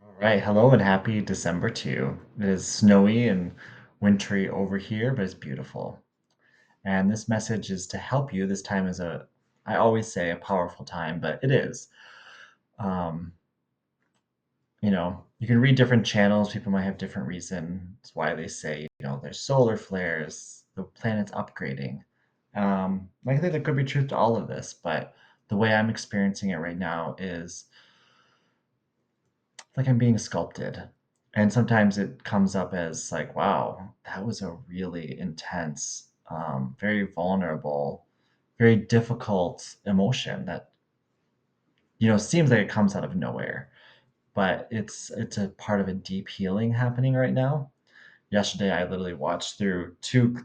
All right, hello and happy December to you. It is snowy and wintry over here, but it's beautiful. And this message is to help you. This time is I always say a powerful time, but it is. Um, you can read different channels. People might have different reasons why they say, there's solar flares, the planet's upgrading. I think there could be truth to all of this, but the way I'm experiencing it right now is like I'm being sculpted. And sometimes it comes up as like, wow, that was a really intense, very vulnerable, very difficult emotion that, seems like it comes out of nowhere. But it's a part of a deep healing happening right now. Yesterday, I literally watched through two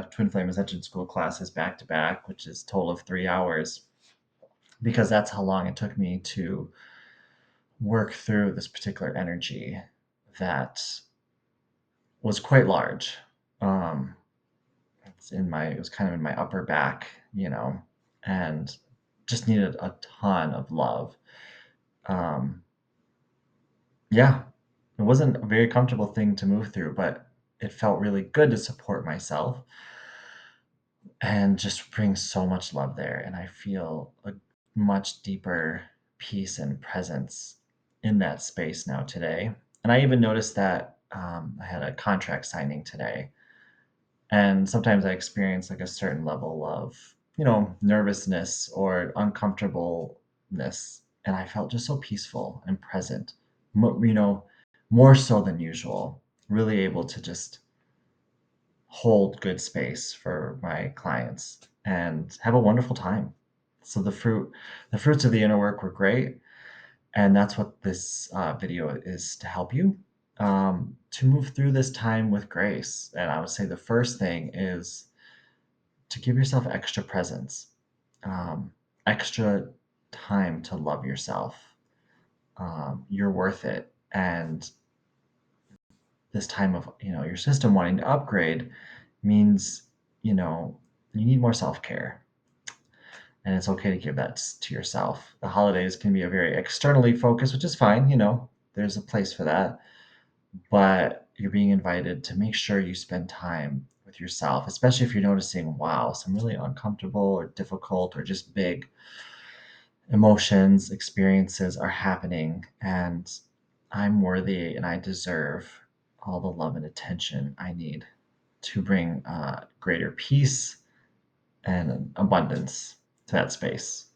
Twin Flame Ascension School classes back to back, which is a total of 3 hours, because that's how long it took me to work through this particular energy that was quite large. Um, it was kind of in my upper back, and just needed a ton of love. Um, yeah, it wasn't a very comfortable thing to move through, but it felt really good to support myself and just bring so much love there. And I feel a much deeper peace and presence in that space now today. And I even noticed that I had a contract signing today. And sometimes I experience like a certain level of, nervousness or uncomfortableness. And I felt just so peaceful and present, more so than usual, really able to just hold good space for my clients and have a wonderful time. So the fruits of the inner work were great, and that's what this video is to help you to move through this time with grace. And I would say the first thing is to give yourself extra presence, um, extra time to love yourself. You're worth it, and this time of your system wanting to upgrade means you know you need more self-care, and it's okay to give that to yourself. The holidays can be a very externally focused, which is fine. There's a place for that, but you're being invited to make sure you spend time with yourself, especially if you're noticing, wow, some really uncomfortable or difficult or just big emotions, experiences are happening, and I'm worthy and I deserve all the love and attention I need to bring greater peace and abundance to that space.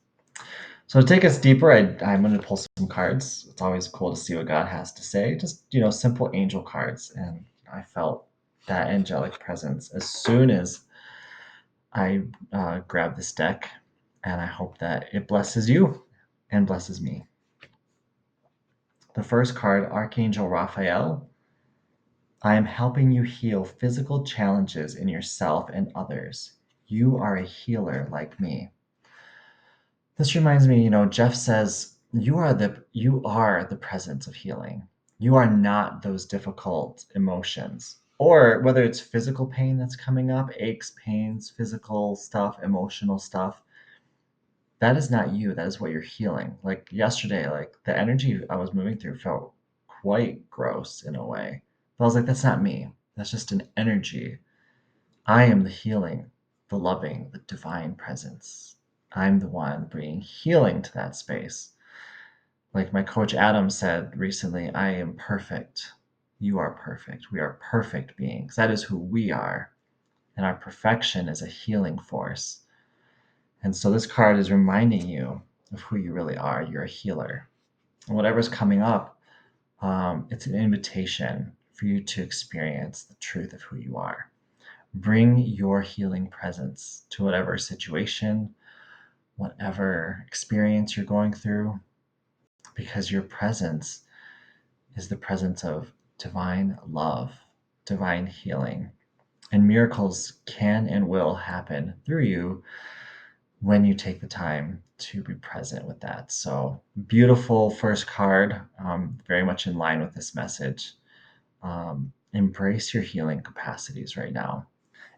So to take us deeper, I'm going to pull some cards. It's always cool to see what God has to say. Just simple angel cards, and I felt that angelic presence as soon as I grabbed this deck, and I hope that it blesses you and blesses me. The first card, Archangel Raphael. I am helping you heal physical challenges in yourself and others. You are a healer like me. This reminds me, Jeff says, you are the presence of healing. You are not those difficult emotions. Or whether it's physical pain that's coming up, aches, pains, physical stuff, emotional stuff, that is not you. That is what you're healing. Like yesterday, like the energy I was moving through felt quite gross in a way. But I was like, that's not me. That's just an energy. I am the healing, the loving, the divine presence. I'm the one bringing healing to that space. Like my coach Adam said recently, I am perfect. You are perfect. We are perfect beings. That is who we are. And our perfection is a healing force. And so this card is reminding you of who you really are. You're a healer. And whatever's coming up, it's an invitation for you to experience the truth of who you are. Bring your healing presence to whatever situation, whatever experience you're going through, because your presence is the presence of divine love, divine healing. And miracles can and will happen through you when you take the time to be present with that. So, beautiful first card, very much in line with this message. Embrace your healing capacities right now.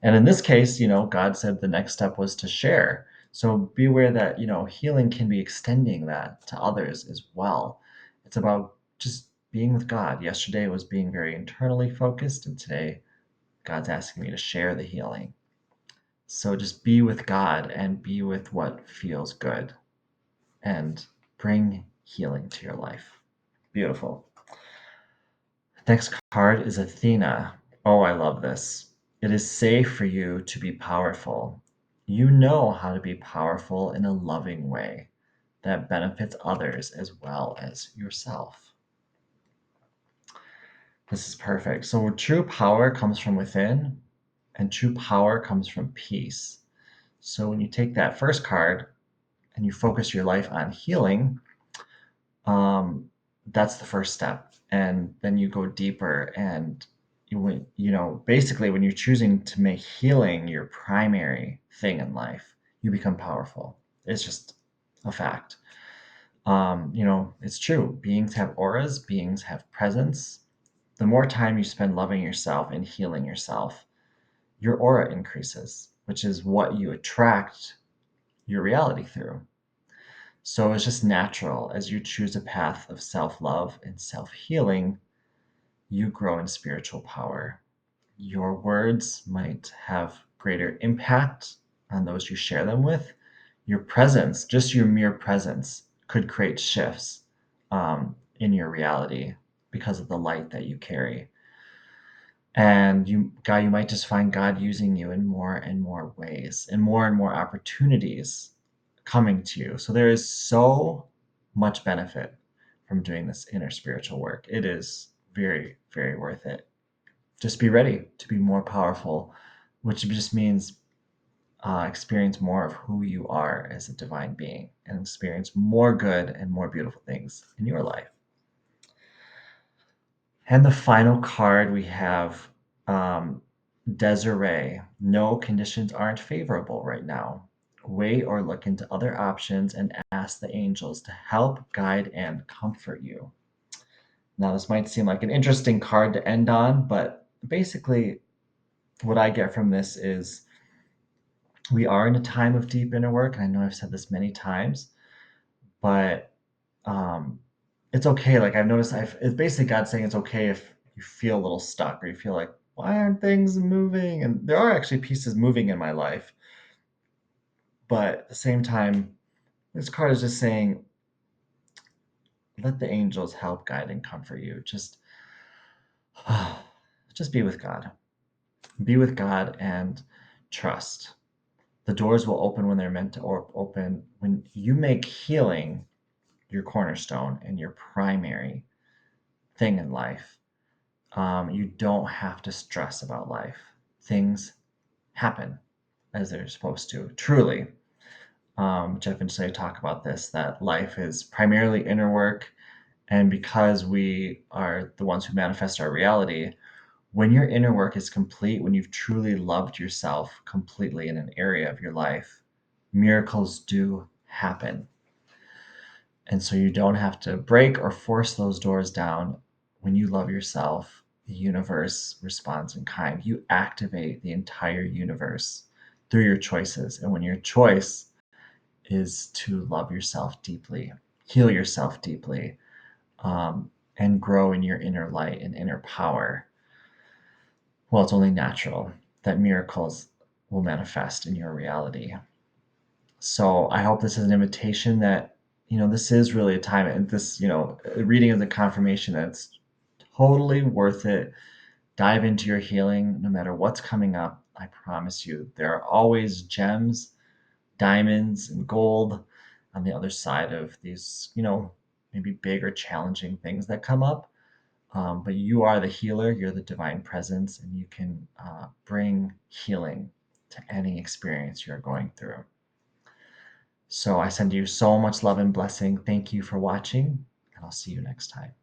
And in this case, God said the next step was to share. So be aware that, healing can be extending that to others as well. It's about just being with God. Yesterday was being very internally focused, and today God's asking me to share the healing. So just be with God and be with what feels good and bring healing to your life. Beautiful. Next card is Athena. Oh, I love this. It is safe for you to be powerful. You know how to be powerful in a loving way that benefits others as well as yourself. This is perfect. So, true power comes from within, and true power comes from peace. So, when you take that first card and you focus your life on healing, um, that's the first step. And then you go deeper, and basically, when you're choosing to make healing your primary thing in life, you become powerful. It's just a fact. It's true. Beings have auras, beings have presence. The more time you spend loving yourself and healing yourself, your aura increases, which is what you attract your reality through. So it's just natural as you choose a path of self love and self healing, you grow in spiritual power. Your words might have greater impact on those you share them with. Your presence, just your mere presence, could create shifts in your reality because of the light that you carry. And you might just find God using you in more and more ways and more opportunities coming to you. So there is so much benefit from doing this inner spiritual work. It is very, very worth it. Just be ready to be more powerful, which just means experience more of who you are as a divine being and experience more good and more beautiful things in your life. And the final card we have um, Desiree. No, conditions aren't favorable right now. Wait or look into other options and ask the angels to help, guide, and comfort you. Now, this might seem like an interesting card to end on, but basically, what I get from this is we are in a time of deep inner work. And I know I've said this many times, but um, it's okay. Like I've noticed, it's basically God saying it's okay if you feel a little stuck or you feel like, why aren't things moving? And there are actually pieces moving in my life. But at the same time, this card is just saying, let the angels help, guide, and comfort you. Just be with God. Be with God and trust. The doors will open when they're meant to open. When you make healing your cornerstone and your primary thing in life, you don't have to stress about life. Things happen as they're supposed to, truly. Jeff and Slay talk about this, that life is primarily inner work. And because we are the ones who manifest our reality, when your inner work is complete, when you've truly loved yourself completely in an area of your life, miracles do happen. And so you don't have to break or force those doors down. When you love yourself, the universe responds in kind. You activate the entire universe through your choices. And when your choice is to love yourself deeply, heal yourself deeply, and grow in your inner light and inner power, well, it's only natural that miracles will manifest in your reality. So I hope this is an invitation that, this is really a time, and this, reading is a confirmation that it's totally worth it. Dive into your healing no matter what's coming up. I promise you, there are always gems, diamonds, and gold on the other side of these, maybe big or challenging things that come up. But you are the healer, you're the divine presence, and you can bring healing to any experience you're going through. So I send you so much love and blessing. Thank you for watching, and I'll see you next time.